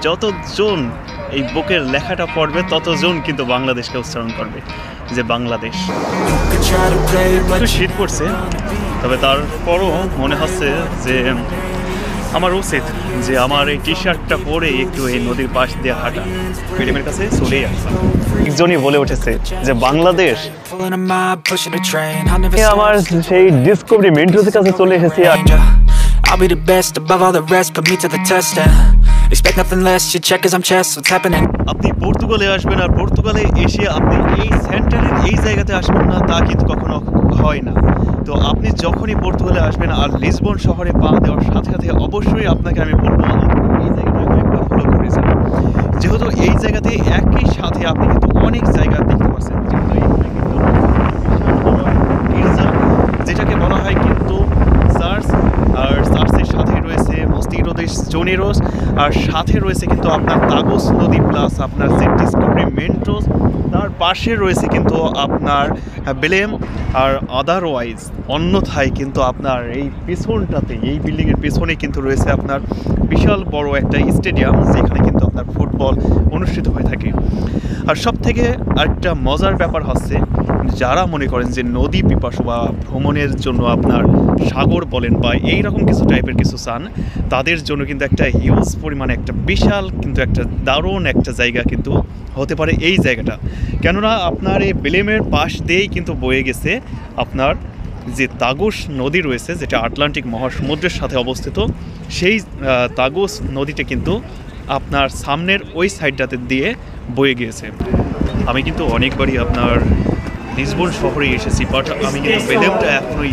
যতজন এই বুকের লেখাটা পড়বে ততজন কিন্তু বাংলাদেশকে উচ্চারণ করবে যে বাংলাদেশ। একটু শীত পড়ছে, তবে তারপরও মনে হচ্ছে যে আমার উচিত যে আমার এই টি শার্টটা পরে একটু এই নদীর পাশ দিয়ে হাঁটা। ফিল্মের কাছে চলেই আসলাম। একজনই বলে উঠেছে যে বাংলাদেশ। আমার সেই ডিসকভারি মেন্ট্রোসের কাছে চলে এসেছি। I'll be the best above all the rest, put me to the test and expect nothing less, you check as I'm chess, what's happening? আপনি পর্তুগালে আসবেন আর পর্তুগালে এসে আপনি এই সেন্টারের এই জায়গাতে আসবেন না, তা কিন্তু কখনো হয় না। তো আপনি যখনই পর্তুগালে আসবেন আর লিসবন শহরে পা দেওয়ার সাথে সাথে অবশ্যই আপনাকে আমি বলবো এই জায়গাটা একবার ফলো করে যান, যেহেতু এই জায়গাতে একই সাথে আপনি কিন্তু অনেক জায়গা দেখতে পাচ্ছেন, যেটাকে বলা হয় কিন্তু চার্চ, আর চার্চের সাথে রয়েছে মস্তিরো দেশ জোনেরোস, আর সাথে রয়েছে কিন্তু আপনার তাগোস নদী প্লাস আপনার যে ডিসকভারি মেন্ট্রোস, তার পাশে রয়েছে কিন্তু আপনার বেলেম। আর আদারওয়াইজ অন্যথায় কিন্তু আপনার এই পিছনটাতে এই বিল্ডিংয়ের পিছনে কিন্তু রয়েছে আপনার বিশাল বড় একটা স্টেডিয়াম, যেখানে কিন্তু আপনার ফুটবল অনুষ্ঠিত হয়ে থাকে। আর সব থেকে আরেকটা মজার ব্যাপার হচ্ছে, যারা মনে করেন যে নদী পিপাসু বা ভ্রমণের জন্য আপনার সাগর বলেন বা এইরকম কিছু টাইপের কিছু চান, তাদের জন্য কিন্তু একটা হিউজ পরিমাণে একটা বিশাল কিন্তু একটা দারুণ একটা জায়গা কিন্তু হতে পারে এই জায়গাটা। কেননা আপনার এই বেলেমের পাশ দিয়েই কিন্তু বয়ে গেছে আপনার যে তাগোস নদী রয়েছে, যেটা আটলান্টিক মহাসমুদ্রের সাথে অবস্থিত। সেই তাগোস নদীটা কিন্তু আপনার সামনের ওই সাইডটাতে দিয়ে বয়ে গিয়েছে। আমি কিন্তু অনেকবারই আপনার লিসবন শহরে এসেছি, বাট আমি কিন্তু বেলেমটা এখনোই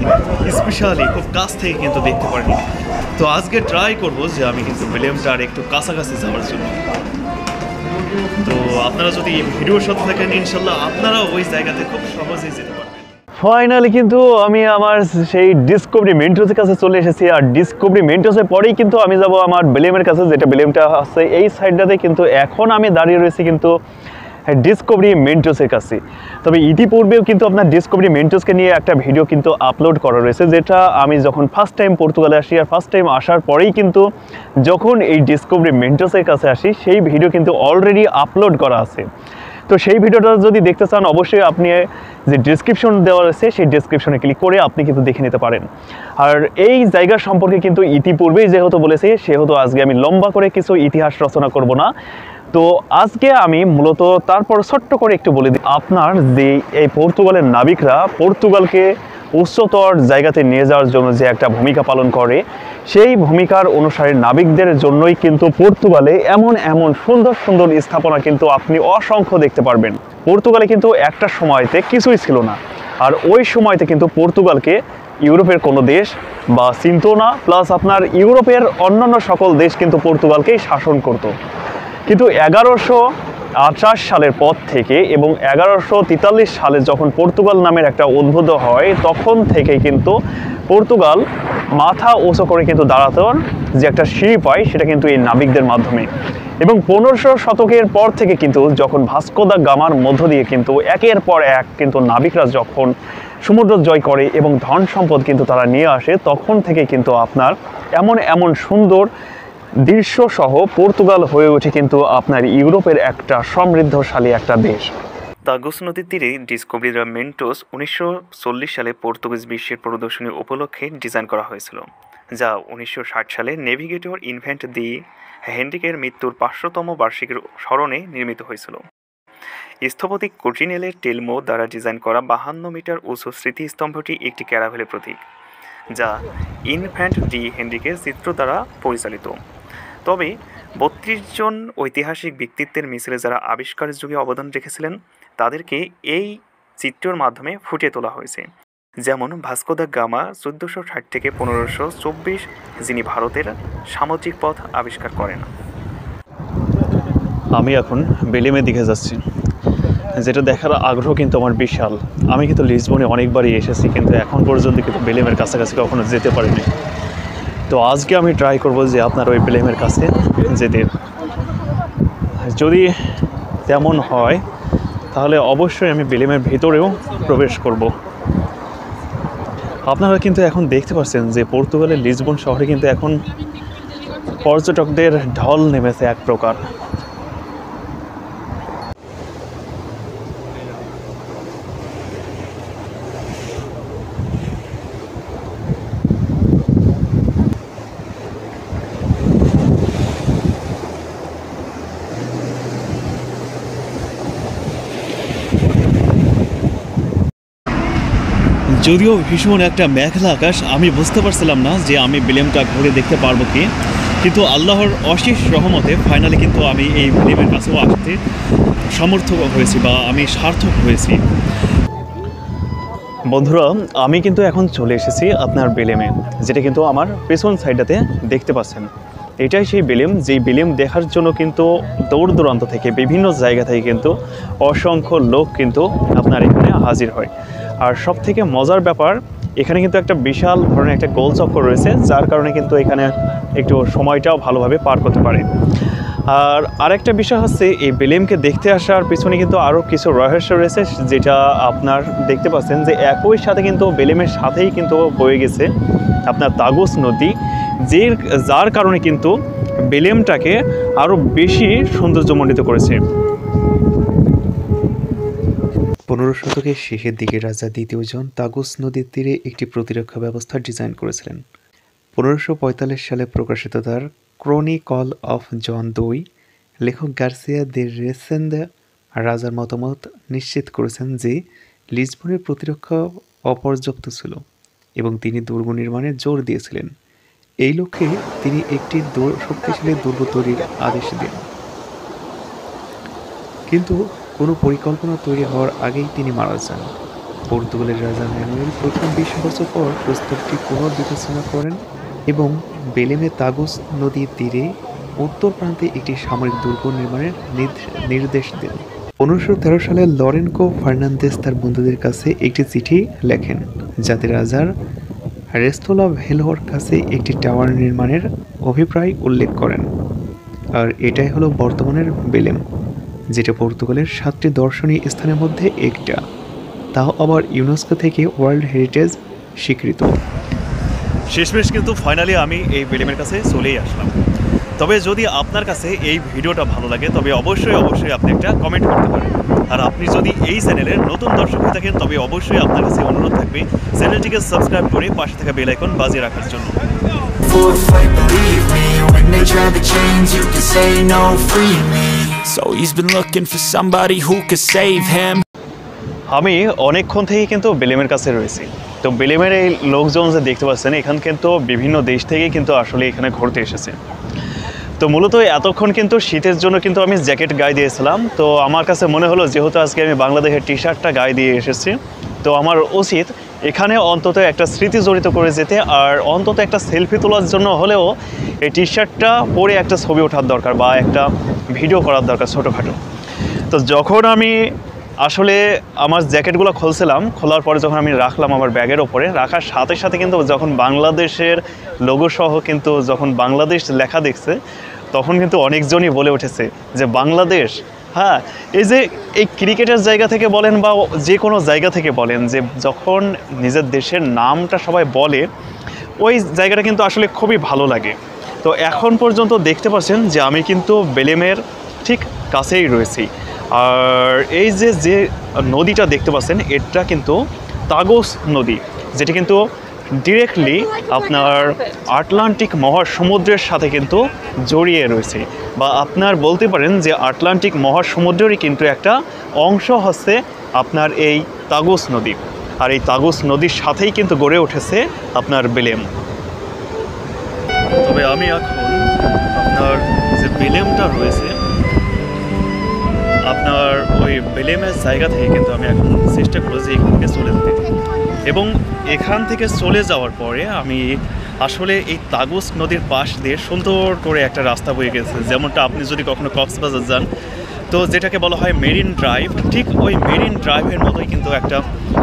স্পেশালি খুব কাছ থেকে কিন্তু দেখতে পারিনি। তো আজকে ট্রাই করব যে আমি কিন্তু বেলেমটা আর একটু কাছাকাছি যাওয়ার জন্য। তো আপনারা যদি এই ভিডিওর সাথে থাকেন, ইনশাল্লাহ আপনারাও ওই জায়গাতে খুব সহজেই যেতে পারবেন। ফাইনালি কিন্তু আমি আমার সেই ডিসকভারি মেন্ট্রোসের কাছে চলে এসেছি, আর ডিসকভারি মেন্ট্রোসের পরেই কিন্তু আমি যাব আমার বেলেমের কাছে, যেটা বেলেমটা আছে এই সাইডটাতে। কিন্তু এখন আমি দাঁড়িয়ে রয়েছি কিন্তু ডিসকভারি মেন্ট্রোসের কাছে। তবে ইতিপূর্বেও কিন্তু আপনার ডিসকভারি মেন্ট্রোসকে নিয়ে একটা ভিডিও কিন্তু আপলোড করা রয়েছে, যেটা আমি যখন ফার্স্ট টাইম পর্তুগালে আসি, আর ফার্স্ট টাইম আসার পরেই কিন্তু যখন এই ডিসকভারি মেন্ট্রোসের কাছে আসি, সেই ভিডিও কিন্তু অলরেডি আপলোড করা আছে। তো সেই ভিডিওটা যদি দেখতে চান, অবশ্যই আপনি যে ডেসক্রিপশন দেওয়া আছে সেই ডেসক্রিপশনে ক্লিক করে আপনি কিন্তু দেখে নিতে পারেন। আর এই জায়গা সম্পর্কে কিন্তু ইতিপূর্বেই যেহেতু বলেছি, সেহেতু আজকে আমি লম্বা করে কিছু ইতিহাস রচনা করব না। তো আজকে আমি মূলত তারপর ছোট্ট করে একটু বলে দিই, আপনার যে এই পর্তুগালের নাবিকরা পর্তুগালকে উচ্চতর জায়গাতে নিয়ে যাওয়ার জন্য যে একটা ভূমিকা পালন করে, সেই ভূমিকার অনুসারে নাবিকদের জন্যই কিন্তু পর্তুগালে এমন এমন সুন্দর সুন্দর স্থাপনা কিন্তু আপনি অসংখ্য দেখতে পারবেন। পর্তুগালে কিন্তু একটা সময়তে কিছুই ছিল না, আর ওই সময়তে কিন্তু পর্তুগালকে ইউরোপের কোনো দেশ বা চিনত না, প্লাস আপনার ইউরোপের অন্যান্য সকল দেশ কিন্তু পর্তুগালকেই শাসন করত। কিন্তু 1128 সালের পর থেকে এবং 1143 সালে যখন পর্তুগাল নামের একটা উদ্ভূত হয়, তখন থেকে কিন্তু পর্তুগাল মাথা উঁচু করে কিন্তু দাঁড়াতেন, যে একটা সিঁড়ি পায় সেটা কিন্তু এই নাবিকদের মাধ্যমে। এবং 1500 শতকের পর থেকে কিন্তু যখন ভাস্কো দা গামার মধ্য দিয়ে কিন্তু একের পর এক কিন্তু নাবিকরা যখন সমুদ্র জয় করে এবং ধন সম্পদ কিন্তু তারা নিয়ে আসে, তখন থেকে কিন্তু আপনার এমন এমন সুন্দর দৃশ্য সহ পর্তুগাল হয়ে ওঠে কিন্তু আপনার ইউরোপের একটা সমৃদ্ধশালী একটা দেশ। তাগোস নদীর তীরে ডিসকভারি মেন্ট্রোস 1940 সালে পর্তুগিজ বিশ্বের প্রদর্শনী উপলক্ষে ডিজাইন করা হয়েছিল, যা 1960 সালে নেভিগেটর ইনফ্যান্ট দি হেনরিকের মৃত্যুর 500তম বার্ষিকীর স্মরণে নির্মিত হয়েছিল। স্থপতি কোর্টিনেলের টেলমো দ্বারা ডিজাইন করা 52 মিটার উঁচু স্মৃতিস্তম্ভটি একটি ক্যারাভেলের প্রতীক, যা ইনফ্যান্ট ডি হেনরিকের চিত্র দ্বারা পরিচালিত। তবে 32 জন ঐতিহাসিক ব্যক্তিত্বের মিছিলে যারা আবিষ্কারের যুগে অবদান রেখেছিলেন, তাদেরকে এই চিত্রের মাধ্যমে ফুটিয়ে তোলা হয়েছে। যেমন ভাস্কো দা গামা 1460 থেকে 1524, যিনি ভারতের সামুদ্রিক পথ আবিষ্কার করেন। আমি এখন বেলেমের দিকে যাচ্ছি, যেটা দেখার আগ্রহ কিন্তু আমার বিশাল। আমি কিন্তু লিসবনে অনেকবারই এসেছি, কিন্তু এখন পর্যন্ত কিন্তু বেলেমের কাছাকাছি কখনো যেতে পারিনি। তো আজকে আমি ট্রাই করব যে আপনার ওই বেলেমের কাছে যেতে। যদি তেমন হয় তাহলে অবশ্যই আমি বেলেমের ভিতরেও প্রবেশ করব। আপনারা কিন্তু এখন দেখতে পাচ্ছেন যে পর্তুগালের লিসবন শহরে কিন্তু এখন পর্যটকদের ঢল নেমেছে এক প্রকার। যদিও ভীষণ একটা মেঘলা আকাশ, আমি বুঝতে পারছিলাম না যে আমি বেলেমটা ঘুরে দেখতে পারবো কি, কিন্তু আল্লাহর অশেষ রহমতে ফাইনালি কিন্তু আমি এই বেলেমের কাছেও আসতে সমর্থ হয়েছি বা আমি সার্থক হয়েছি। বন্ধুরা, আমি কিন্তু এখন চলে এসেছি আপনার বেলেমে, যেটা কিন্তু আমার পেছন সাইডটাতে দেখতে পাচ্ছেন। এটাই সেই বেলেম, যেই বেলেম দেখার জন্য কিন্তু দূর দূরান্ত থেকে বিভিন্ন জায়গা থেকে কিন্তু অসংখ্য লোক কিন্তু আপনার এখানে হাজির হয়। আর সব থেকে মজার ব্যাপার, এখানে কিন্তু একটা বিশাল ধরনের একটা গোল চক্কর রয়েছে, যার কারণে কিন্তু এখানে একটু সময়টাও ভালোভাবে পার করতে পারে। আর আরেকটা বিষয় হচ্ছে, এই বেলেমকে দেখতে আসার পিছনে কিন্তু আরও কিছু রহস্য রয়েছে, যেটা আপনার দেখতে পাচ্ছেন যে একই সাথে কিন্তু বেলেমের সাথেই কিন্তু বয়ে গেছে আপনার তাগুস নদী, যার কারণে কিন্তু বেলেমটাকে আরও বেশি সৌন্দর্যমণ্ডিত করেছে। 15 শতকের শেষের দিকে রাজা দ্বিতীয় জন তাগুস নদীর তীরে একটি প্রতিরক্ষা ব্যবস্থা ডিজাইন করেছিলেন। 1545 সালে প্রকাশিত তার ক্রনিকল অফ জন দুই লেখক গার্সিয়া দে রেসেন্দা রাজার মতামত নিশ্চিত করেছেন যে লিসবনের প্রতিরক্ষা অপর্যাপ্ত ছিল এবং তিনি দুর্গ নির্মাণে জোর দিয়েছিলেন। এই লক্ষ্যে তিনি একটি শক্তিশালী দুর্গ তৈরির আদেশ দেন, কিন্তু কোনো পরিকল্পনা তৈরি হওয়ার আগেই তিনি মারা যান। পর্তুগালের রাজা ম্যানুয়েল প্রথম 20 বছর পর প্রস্তাবটি পুনর্বিবেচনা করেন এবং বেলেমে তাগুস নদীর তীরে উত্তর প্রান্তে একটি সামরিক দুর্গ নির্মাণের নির্দেশ দেন। 1513 সালে লরেনকো ফার্নান্দেজ তার বন্ধুদের কাছে একটি চিঠি লেখেন, যাতে রাজার রেস্তোলা ভেলোর কাছে একটি টাওয়ার নির্মাণের অভিপ্রায় উল্লেখ করেন। আর এটাই হলো বর্তমানের বেলেম, যেটা পর্তুগালের 7টি দর্শনীয় স্থানের মধ্যে একটা, তাও আবার ইউনেস্কো থেকে ওয়ার্ল্ড হেরিটেজ স্বীকৃত। শেষমেশ কিন্তু ফাইনালি আমি এই বেলেমের কাছে চলেই আসলাম। তবে যদি আপনার কাছে এই ভিডিওটা ভালো লাগে, তবে অবশ্যই আপনি একটা কমেন্ট করতে পারেন। আর আপনি যদি এই চ্যানেলের নতুন দর্শক হয়ে থাকেন, তবে অবশ্যই আপনার কাছে অনুরোধ থাকবে চ্যানেলটিকে সাবস্ক্রাইব করে পাশে থাকা বেল আইকন বাজিয়ে রাখার জন্য। So he's been looking for somebody who could save him. আমি অনেকক্ষণ থেকে কিন্তু বেলেমের কাছে রয়েছি। তো বেলেমের এই লোকজন যে দেখতে পাচ্ছেন, এখান কিন্তু বিভিন্ন দেশ থেকে কিন্তু আসলে এখানে ঘুরতে এসেছে। তো মূলত এতক্ষণ কিন্তু শীতের জন্য কিন্তু আমি জ্যাকেট গায়ে দিয়েছিলাম। তো আমার কাছে মনে হলো, যেহেতু আজকে আমি বাংলাদেশের টি শার্টটা গায়ে দিয়ে এসেছি, তো আমার উচিত এখানে অন্তত একটা স্মৃতি জড়িত করে যেতে, আর অন্তত একটা সেলফি তোলার জন্য হলেও এই টি শার্টটা পরে একটা ছবি ওঠার দরকার বা একটা ভিডিও করার দরকার ছোটোখাটো। তো যখন আমি আসলে আমার জ্যাকেটগুলো খুলছিলাম, খোলার পরে যখন আমি রাখলাম আমার ব্যাগের ওপরে, রাখার সাথে সাথে কিন্তু যখন বাংলাদেশের লোগো সহ কিন্তু যখন বাংলাদেশ লেখা দেখছে, তখন কিন্তু অনেকজনই বলে উঠেছে যে বাংলাদেশ। হ্যাঁ, এই যে এই ক্রিকেটের জায়গা থেকে বলেন বা যে কোনো জায়গা থেকে বলেন, যে যখন নিজের দেশের নামটা সবাই বলে, ওই জায়গাটা কিন্তু আসলে খুবই ভালো লাগে। তো এখন পর্যন্ত দেখতে পাচ্ছেন যে আমি কিন্তু বেলেমের ঠিক কাছেই রয়েছি। আর এই যে নদীটা দেখতে পাচ্ছেন, এটা কিন্তু তাগোস নদী, যেটা কিন্তু ডিরেক্টলি আপনার আটলান্টিক মহাসমুদ্রের সাথে কিন্তু জড়িয়ে রয়েছে, বা আপনার বলতে পারেন যে আটলান্টিক মহাসমুদ্রেরই কিন্তু একটা অংশ হচ্ছে আপনার এই তাগোস নদী। আর এই তাগোস নদীর সাথেই কিন্তু গড়ে উঠেছে আপনার বেলেম। তবে আমি এখন আপনার যে বেলেমটা রয়েছে, আপনার ওই বেলেমের জায়গা থেকে কিন্তু আমি এখন চেষ্টা করেছি এখান থেকে চলে যেতে, এবং এখান থেকে চলে যাওয়ার পরে আমি আসলে এই তাগুস নদীর পাশ দিয়ে সুন্দর করে একটা রাস্তা বয়ে গেছে, যেমনটা আপনি যদি কখনো কক্সবাজার যান, তো যেটাকে বলা হয় মেরিন ড্রাইভ, ঠিক ওই মেরিন ড্রাইভের মতোই কিন্তু একটা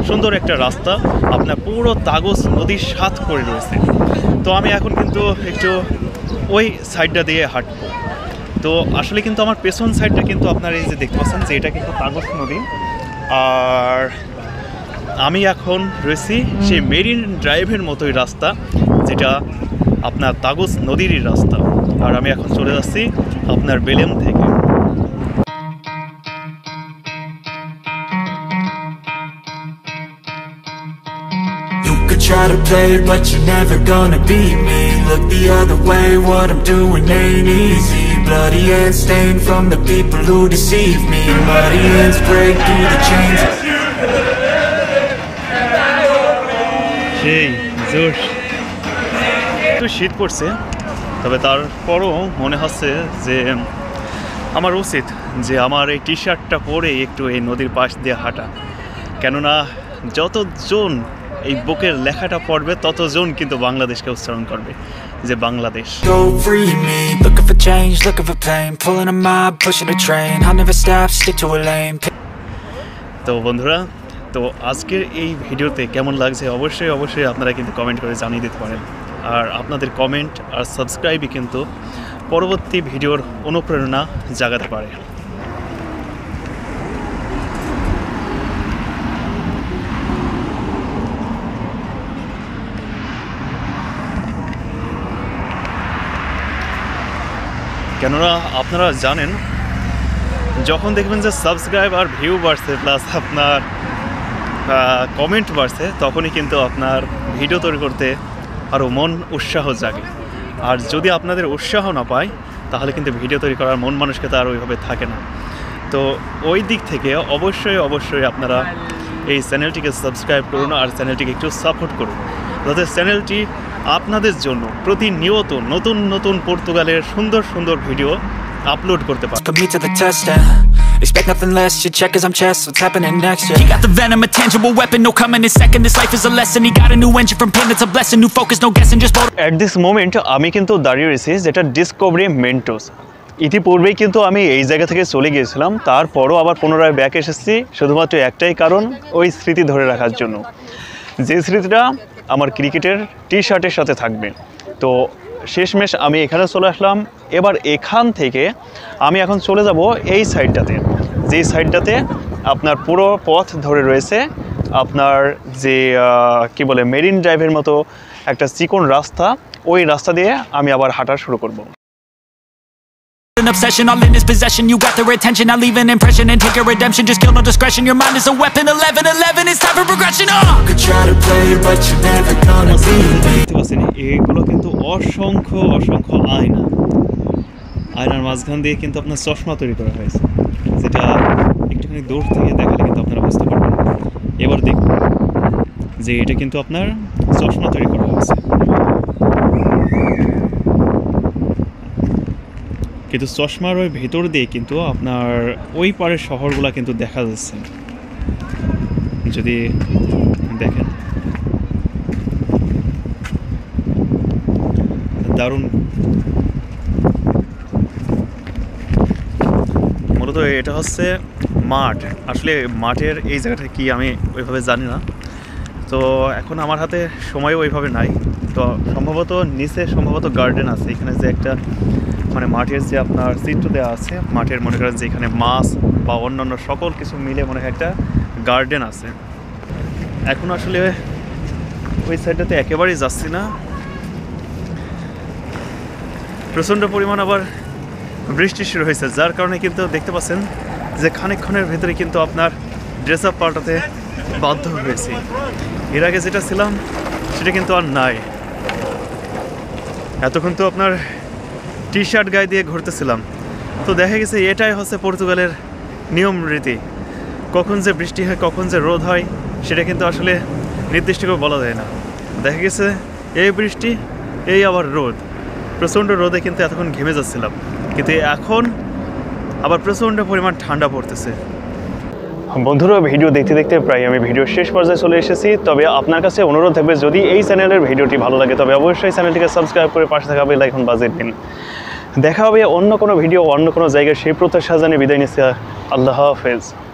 সুন্দর একটা রাস্তা আপনার পুরো তাগুস নদীর সাথ করে রয়েছে। তো আমি এখন কিন্তু একটু ওই সাইডটা দিয়ে হাঁটবো। তো আসলে কিন্তু আমার পেছন সাইডটা কিন্তু আপনার এই যে দেখতে পাচ্ছেন যে এটা কিন্তু তাগোস নদী, আর আমি এখন রয়েছি সেই মেরিন ড্রাইভের মতোই রাস্তা, যেটা আপনার তাগোস নদীরই রাস্তা। আর আমি এখন চলে যাচ্ছি আপনার বেলেম থেকে। Try to play, but you're never gonna beat me. Look the other way, what I'm doing ain't easy. Bloody hands stained from the people who deceive me. Bloody hands break through the chains. সেই জোশ। একটু শীত পড়ছে, তবে তারপরও মনে হচ্ছে যে আমার উচিত যে আমার এই টি শার্টটা পরে একটু এই নদীর পাশ দিয়ে হাঁটা। কেননা যতজন এই বুকের লেখাটা পড়বে ততজন কিন্তু বাংলাদেশকে উচ্চারণ করবে যে Bangladesh. Go free me, looking for change, looking for pain, pulling a mob, pushing a train. I'll never stop, stick to a lane. তো বন্ধুরা, তো আজকের এই ভিডিওতে কেমন লাগছে অবশ্যই আপনারা কিন্তু কমেন্ট করে জানিয়ে দিতে পারেন। আর আপনাদের কমেন্ট আর সাবস্ক্রাইবই কিন্তু পরবর্তী ভিডিওর অনুপ্রেরণা জাগাতে পারে। কেননা আপনারা জানেন, যখন দেখবেন যে সাবস্ক্রাইব আর ভিউ বাড়ছে প্লাস আপনার কমেন্ট বাড়ছে, তখনই কিন্তু আপনার ভিডিও তৈরি করতে আরও মন উৎসাহ জাগে। আর যদি আপনাদের উৎসাহ না পায়, তাহলে কিন্তু ভিডিও তৈরি করার মন মানসিকতা আর ওইভাবে থাকে না। তো ওই দিক থেকে অবশ্যই আপনারা এই চ্যানেলটিকে সাবস্ক্রাইব করুন আর চ্যানেলটিকে একটু সাপোর্ট করুন, যাতে চ্যানেলটি আপনাদের জন্য প্রতিনিয়ত নতুন পর্তুগালের সুন্দর ভিডিও আপলোড করতে পারে। Put me to the test, expect nothing less. You check as I'm chess, what's happening next? He got the venom, a tangible weapon, no coming in second. This life is a lesson. He got a new engine from pain, it's a blessing. New focus, no guessing, just motor. At this moment আমি কিন্তু দাঁড়িয়ে রয়েছি যেটা Discovery Mentos. ইতিপূর্বেই কিন্তু আমি এই জায়গা থেকে চলে গিয়েছিলাম, তারপরও আবার পুনরায় ব্যাক এসেছি শুধুমাত্র একটাই কারণ, ওই স্মৃতি ধরে রাখার জন্য, যে স্মৃতিটা আমার ক্রিকেটের টি শার্টের সাথে থাকবে। তো শেষমেশ আমি এখানে চলে আসলাম। এবার এখান থেকে আমি এখন চলে যাব এই সাইডটাতে, যেই সাইডটাতে আপনার পুরো পথ ধরে রয়েছে আপনার যে কি বলে মেরিন ড্রাইভের মতো একটা চিকন রাস্তা, ওই রাস্তা দিয়ে আমি আবার হাঁটা শুরু করব। An obsession, all in his possession. You got their attention, I leave an impression and take your redemption. Just kill no discretion. Your mind is a weapon. 11-11, it's time for progression. Could try to play, but you're never gonna beat me. এইগুলো কিন্তু অসংখ্য আয়নার মাঝখান দিয়ে কিন্তু আপনার চশমা তৈরি করা হয়েছে, যেটা একটুখানি দূর থেকে দেখালে কিন্তু আপনারা বুঝতে পারবেন। এবার দেখুন যে এটা কিন্তু আপনার চশমা তৈরি করা হয়েছে, কিন্তু চশমার ওই ভেতর দিয়ে কিন্তু আপনার ওই পারের শহরগুলা কিন্তু দেখা যাচ্ছে। যদি দেখেন, দারুণ। মূলত এটা হচ্ছে মাঠ। আসলে মাঠের এই জায়গাটা কি আমি ওইভাবে জানি না, তো এখন আমার হাতে সময় ওইভাবে নাই। তো সম্ভবত নিচে গার্ডেন আছে, এখানে যে একটা মানে মাঠের যে আপনার চিত্র দেওয়া আছে, মাঠের মনে করেন যে এখানে মাছ বা অন্যান্য সকল কিছু মিলে মনে হয় একটা গার্ডেন আছে। এখন আসলে ওই সাইডটাতে একেবারেই যাচ্ছি না, প্রচণ্ড পরিমাণ আবার বৃষ্টি শুরু হয়েছে, যার কারণে কিন্তু দেখতে পাচ্ছেন যে খানিকক্ষণের ভেতরে কিন্তু আপনার ড্রেস আপ পাল্টাতে বাধ্য হয়েছি। এর আগে যেটা ছিলাম সেটা কিন্তু আর নাই। এতক্ষণ তো আপনার টি শার্ট গায়ে দিয়ে ঘুরতেছিলাম, তো দেখা গেছে এটাই হচ্ছে পর্তুগালের নিয়ম রীতি। কখন যে বৃষ্টি হয় কখন যে রোদ হয় সেটা কিন্তু আসলে নির্দিষ্ট করে বলা যায় না। দেখা গেছে এই বৃষ্টি এই আবার রোদ, প্রচণ্ড রোদে কিন্তু এতক্ষণ ঘেমে যাচ্ছিলাম, কিন্তু এখন আবার প্রচণ্ড পরিমাণ ঠান্ডা পড়তেছে। বন্ধুরা, ভিডিও দেখতে প্রায় আমি ভিডিওর শেষ পর্যায়ে চলে এসেছি। তবে আপনার কাছে অনুরোধ থাকবে, যদি এই চ্যানেলের ভিডিওটি ভালো লাগে তবে অবশ্যই চ্যানেলটিকে সাবস্ক্রাইব করে পাশে থাকা বেল আইকন বাজিয়ে দিন। দেখা হবে অন্য কোনো ভিডিও অন্য কোনো জায়গায়, সেই প্রত্যাশা জানিয়ে বিদায় নিচ্ছি। আল্লাহ হাফেজ।